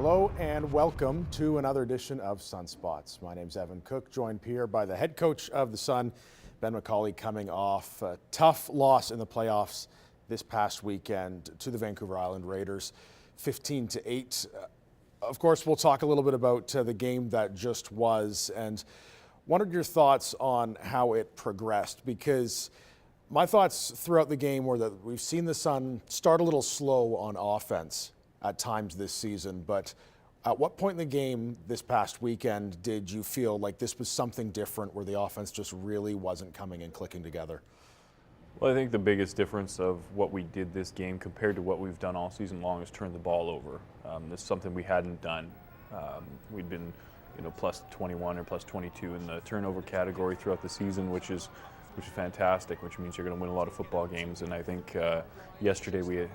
Hello and welcome to another edition of Sunspots. My name's Evan Cooke, joined here by the head coach of the Sun, Ben Macauley, coming off a tough loss in the playoffs this past weekend to the Vancouver Island Raiders, 15-8. Of course, we'll talk a little bit about the game that just was, and wanted your thoughts on how it progressed, because my thoughts throughout the game were that we've seen the Sun start a little slow on offense at times this season, but at what point in the game this past weekend did you feel like this was something different where the offense just really wasn't coming and clicking together? Well, I think the biggest difference of what we did this game compared to what we've done all season long is turn the ball over. This is something we hadn't done. We'd been, plus 21 or plus 22 in the turnover category throughout the season, which is fantastic, which means you're going to win a lot of football games. And I think yesterday we had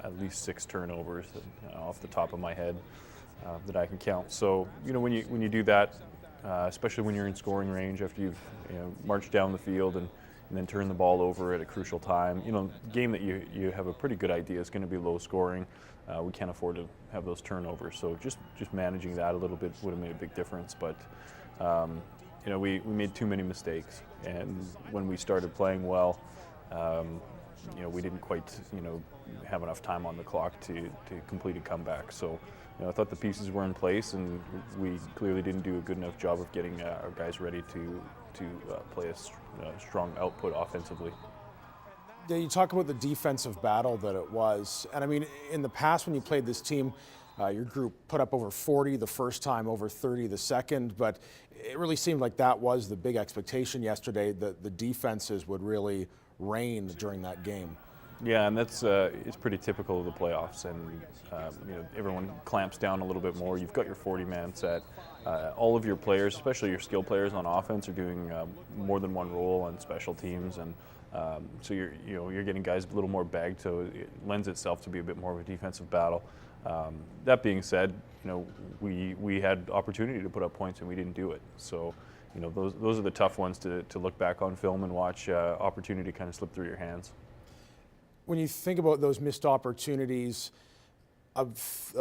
at least 6 turnovers off the top of my head that I can count. So when you do that, especially when you're in scoring range after you've marched down the field and then turn the ball over at a crucial time, game that you have a pretty good idea is going to be low scoring. We can't afford to have those turnovers. So just managing that a little bit would have made a big difference. But we made too many mistakes, and when we started playing well, we didn't quite have enough time on the clock to complete a comeback. So I thought the pieces were in place, and we clearly didn't do a good enough job of getting our guys ready to play a strong output offensively. Yeah, you talk about the defensive battle that it was, and I mean, in the past when you played this team, your group put up over 40 the first time, over 30 the second, but it really seemed like that was the big expectation yesterday, that the defenses would really reign during that game. Yeah, and that's it's pretty typical of the playoffs, and everyone clamps down a little bit more. You've got your 40-man set. All of your players, especially your skill players on offense, are doing more than one role on special teams, and so you're getting guys a little more bagged, so it lends itself to be a bit more of a defensive battle. That being said, we had opportunity to put up points and we didn't do it. So, those are the tough ones to look back on film and watch opportunity kind of slip through your hands. When you think about those missed opportunities, a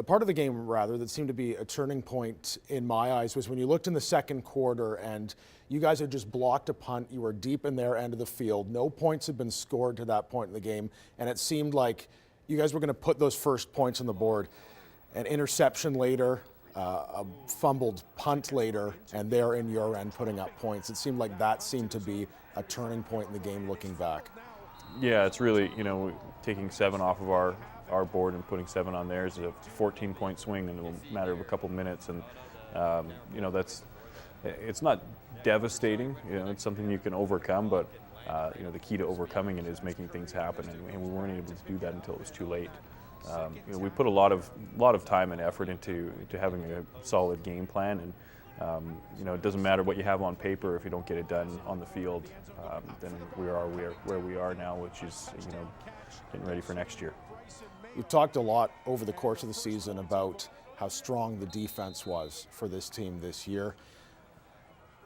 part of the game, rather, that seemed to be a turning point in my eyes was when you looked in the second quarter and you guys had just blocked a punt. You were deep in their end of the field. No points had been scored to that point in the game, and it seemed like you guys were going to put those first points on the board. An interception later, a fumbled punt later, and they're in your end putting up points. It seemed like that seemed to be a turning point in the game looking back. Yeah, it's really, taking 7 off of our board and putting 7 on theirs is a 14-point swing in a matter of a couple minutes, and it's not devastating. It's something you can overcome, but the key to overcoming it is making things happen, and we weren't able to do that until it was too late. We put a lot of time and effort into having a solid game plan, and it doesn't matter what you have on paper if you don't get it done on the field. Then we are where we are now, which is getting ready for next year. We've talked a lot over the course of the season about how strong the defense was for this team this year.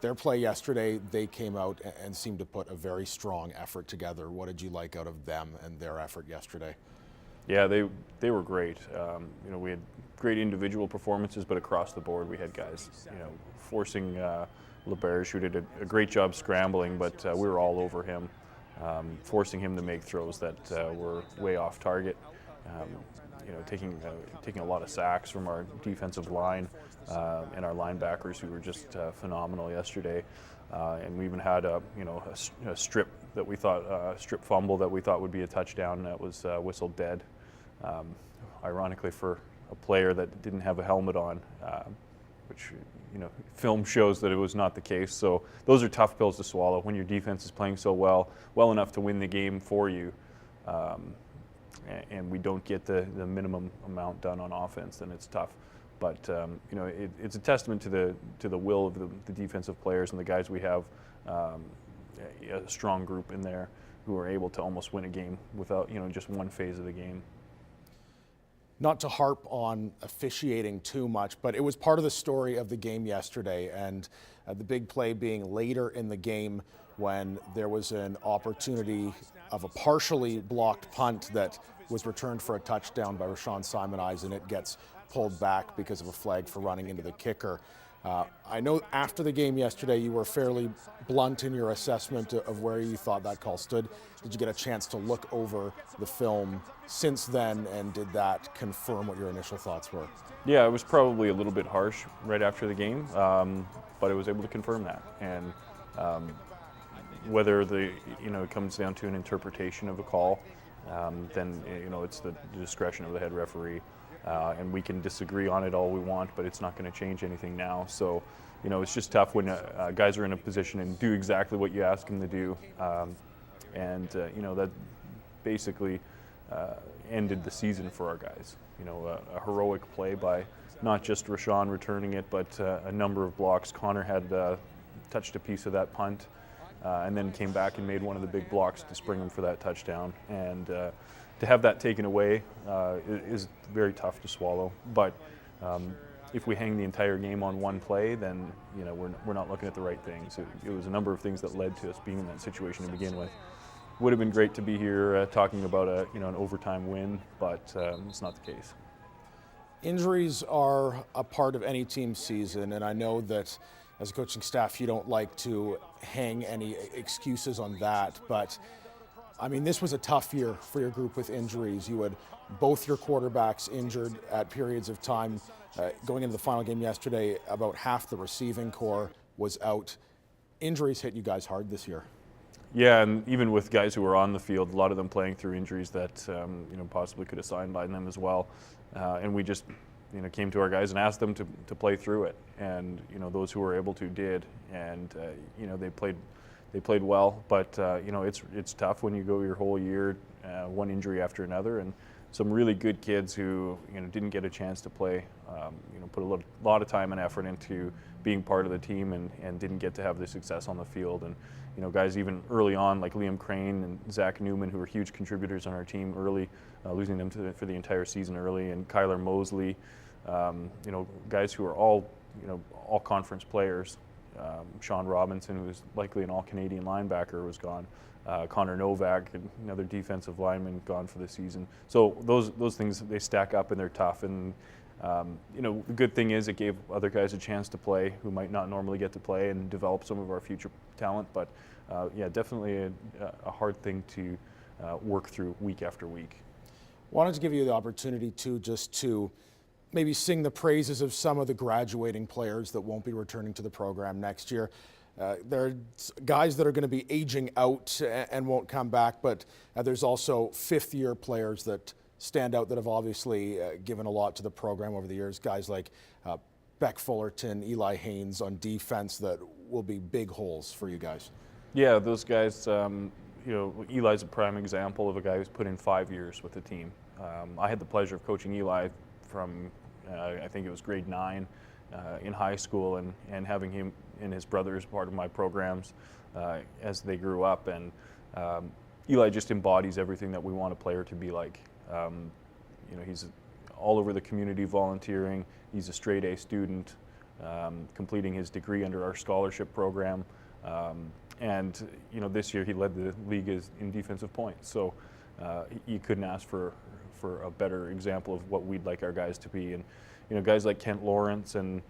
Their play yesterday, they came out and seemed to put a very strong effort together. What did you like out of them and their effort yesterday? Yeah, they were great. We had great individual performances, but across the board we had guys, forcing LeBerge, who did a great job scrambling, but we were all over him, forcing him to make throws that were way off target. Taking a lot of sacks from our defensive line and our linebackers, who were just phenomenal yesterday. And we even had a strip that we thought strip fumble that we thought would be a touchdown that was whistled dead. Ironically, for a player that didn't have a helmet on, which film shows that it was not the case. So those are tough pills to swallow when your defense is playing so well enough to win the game for you. And we don't get the minimum amount done on offense, then it's tough. But it's a testament to the will of the defensive players and the guys we have, a strong group in there who are able to almost win a game without just one phase of the game. Not to harp on officiating too much, but it was part of the story of the game yesterday, and the big play being later in the game when there was an opportunity of a partially blocked punt that was returned for a touchdown by Rashawn Simonides, and it gets pulled back because of a flag for running into the kicker. I know after the game yesterday you were fairly blunt in your assessment of where you thought that call stood. Did you get a chance to look over the film since then, and did that confirm what your initial thoughts were? Yeah, it was probably a little bit harsh right after the game, but I was able to confirm that. And whether it comes down to an interpretation of a call, then it's the discretion of the head referee. And we can disagree on it all we want, but it's not going to change anything now. So, it's just tough when guys are in a position and do exactly what you ask them to do. That basically ended the season for our guys. A heroic play by not just Rashawn returning it, but a number of blocks. Connor had touched a piece of that punt and then came back and made one of the big blocks to spring him for that touchdown. And to have that taken away is very tough to swallow. But if we hang the entire game on one play, then we're not looking at the right things. It was a number of things that led to us being in that situation to begin with. Would have been great to be here talking about an overtime win, but it's not the case. Injuries are a part of any team's season, and I know that as a coaching staff you don't like to hang any excuses on that, but I mean, this was a tough year for your group with injuries. You had both your quarterbacks injured at periods of time. Going into the final game yesterday, about half the receiving core was out. Injuries hit you guys hard this year. Yeah, and even with guys who were on the field, a lot of them playing through injuries that possibly could have sidelined them as well. And we just came to our guys and asked them to play through it. And those who were able to did, and they played well. But it's tough when you go your whole year one injury after another, and some really good kids who didn't get a chance to play, put a lot of time and effort into being part of the team and didn't get to have the success on the field. And guys even early on like Liam Crane and Zach Newman, who were huge contributors on our team early, losing them for the entire season early, and Kyler Mosley, guys who are all conference players. Sean Robinson, who was likely an all-Canadian linebacker, was gone. Connor Novak, another defensive lineman, gone for the season. So those things, they stack up and they're tough. And the good thing is it gave other guys a chance to play who might not normally get to play and develop some of our future talent. But definitely a hard thing to work through week after week. Wanted to give you the opportunity to maybe sing the praises of some of the graduating players that won't be returning to the program next year. There are guys that are going to be aging out and won't come back, but there's also fifth-year players that stand out that have obviously given a lot to the program over the years. Guys like Beck Fullerton, Eli Haynes on defense that will be big holes for you guys. Yeah, those guys, Eli's a prime example of a guy who's put in 5 years with the team. I had the pleasure of coaching Eli from, I think it was grade 9 in high school, and having him and his brother as part of my programs as they grew up. And Eli just embodies everything that we want a player to be like. He's all over the community volunteering. He's a straight A student, completing his degree under our scholarship program. And this year he led the league in defensive points. So you couldn't ask for a better example of what we'd like our guys to be. And guys like Kent Lawrence and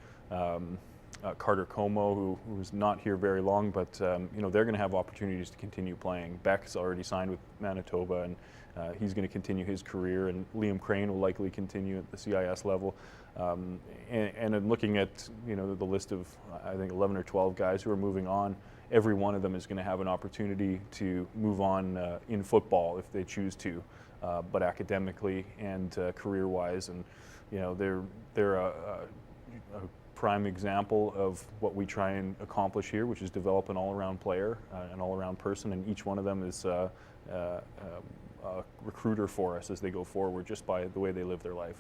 Carter Como, who's not here very long, but they're going to have opportunities to continue playing. Beck's already signed with Manitoba, and he's going to continue his career. And Liam Crane will likely continue at the CIS level. And looking at the list of, I think, 11 or 12 guys who are moving on, every one of them is going to have an opportunity to move on in football if they choose to, but academically and career-wise. And they're a prime example of what we try and accomplish here, which is develop an all-around player, an all-around person, and each one of them is a recruiter for us as they go forward, just by the way they live their life.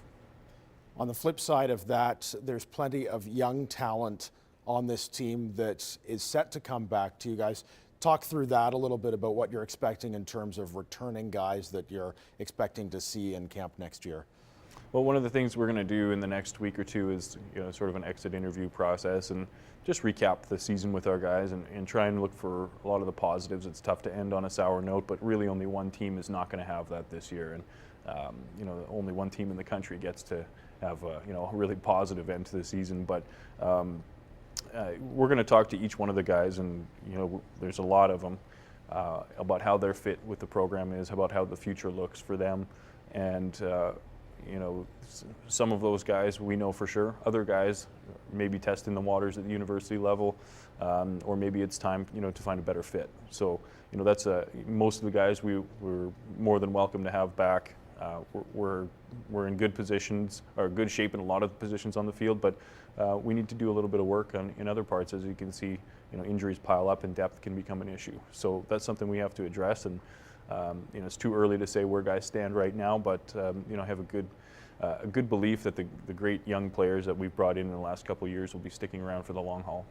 On the flip side of that, there's plenty of young talent on this team that is set to come back to you guys. Talk through that a little bit about what you're expecting in terms of returning guys that you're expecting to see in camp next year. Well, one of the things we're going to do in the next week or two is sort of an exit interview process and just recap the season with our guys and try and look for a lot of the positives. It's tough to end on a sour note, but really only one team is not going to have that this year. And only one team in the country gets to have a really positive end to the season. But we're going to talk to each one of the guys, and there's a lot of them, about how their fit with the program is, about how the future looks for them, and some of those guys we know for sure. Other guys maybe testing the waters at the university level, or maybe it's time to find a better fit. So that's most of the guys we're more than welcome to have back. We're in good positions, or good shape in a lot of the positions on the field, but we need to do a little bit of work in other parts. As you can see, injuries pile up and depth can become an issue. So that's something we have to address. And it's too early to say where guys stand right now, but I have a good belief that the great young players that we've brought in the last couple of years will be sticking around for the long haul.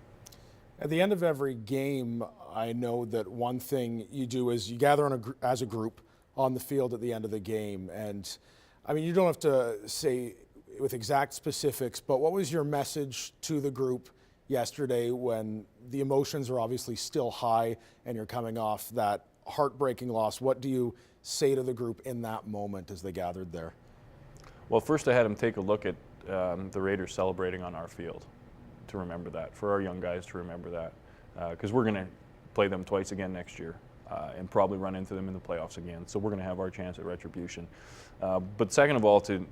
At the end of every game, I know that one thing you do is you gather as a group on the field at the end of the game. And I mean, you don't have to say with exact specifics, but what was your message to the group yesterday when the emotions are obviously still high and you're coming off that heartbreaking loss? What do you say to the group in that moment as they gathered there? Well, first I had them take a look at the Raiders celebrating on our field, to remember that, for our young guys to remember that, because we're going to play them twice again next year, and probably run into them in the playoffs again. So we're going to have our chance at retribution. But second of all, to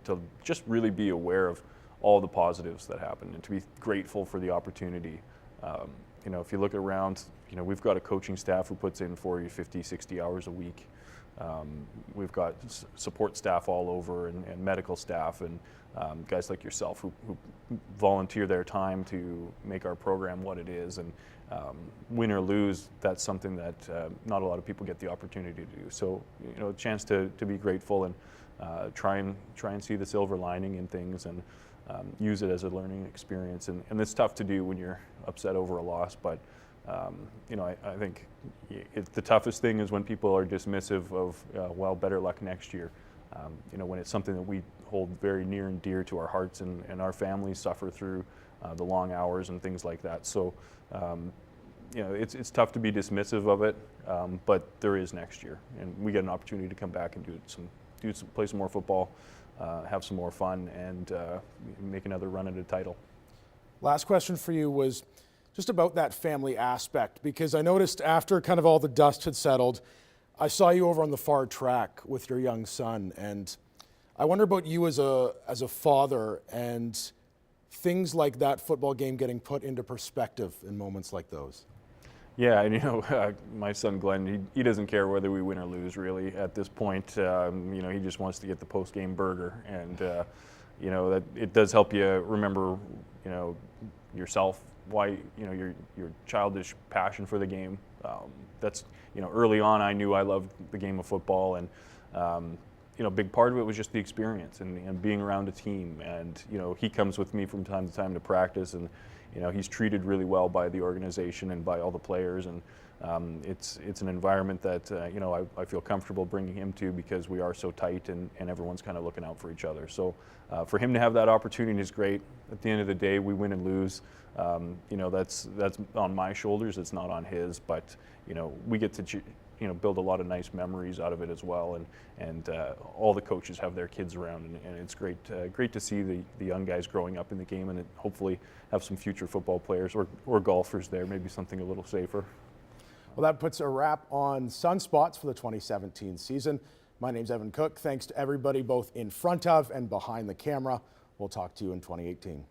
just really be aware of all the positives that happened and to be grateful for the opportunity. If you look around, we've got a coaching staff who puts in 40, 50, 60 hours a week. We've got support staff all over, and medical staff, and guys like yourself who volunteer their time to make our program what it is. And win or lose, that's something that not a lot of people get the opportunity to do. So a chance to be grateful and try and see the silver lining in things, and use it as a learning experience. And it's tough to do when you're upset over a loss, but I think the toughest thing is when people are dismissive of, better luck next year. When it's something that we hold very near and dear to our hearts, and our families suffer through the long hours and things like that. So, it's tough to be dismissive of it, but there is next year, and we get an opportunity to come back and play some more football, have some more fun, and make another run at a title. Last question for you was just about that family aspect, because I noticed after kind of all the dust had settled, I saw you over on the far track with your young son, and I wonder about you as a father and things like that football game getting put into perspective in moments like those. Yeah, and my son Glenn, he doesn't care whether we win or lose really at this point. He just wants to get the post-game burger, and that it does help you remember, yourself, why your childish passion for the game. That's early on I knew I loved the game of football, and a big part of it was just the experience and being around a team. And he comes with me from time to time to practice, and he's treated really well by the organization and by all the players, and it's an environment that I feel comfortable bringing him to, because we are so tight, and everyone's kind of looking out for each other. So for him to have that opportunity is great. At the end of the day, we win and lose. That's on my shoulders. It's not on his, but we get to build a lot of nice memories out of it as well, and all the coaches have their kids around, and it's great to see the young guys growing up in the game, and hopefully have some future football players or golfers there, maybe something a little safer. Well, that puts a wrap on Sunspots for the 2017 season. My name's Evan Cooke. Thanks to everybody both in front of and behind the camera. We'll talk to you in 2018.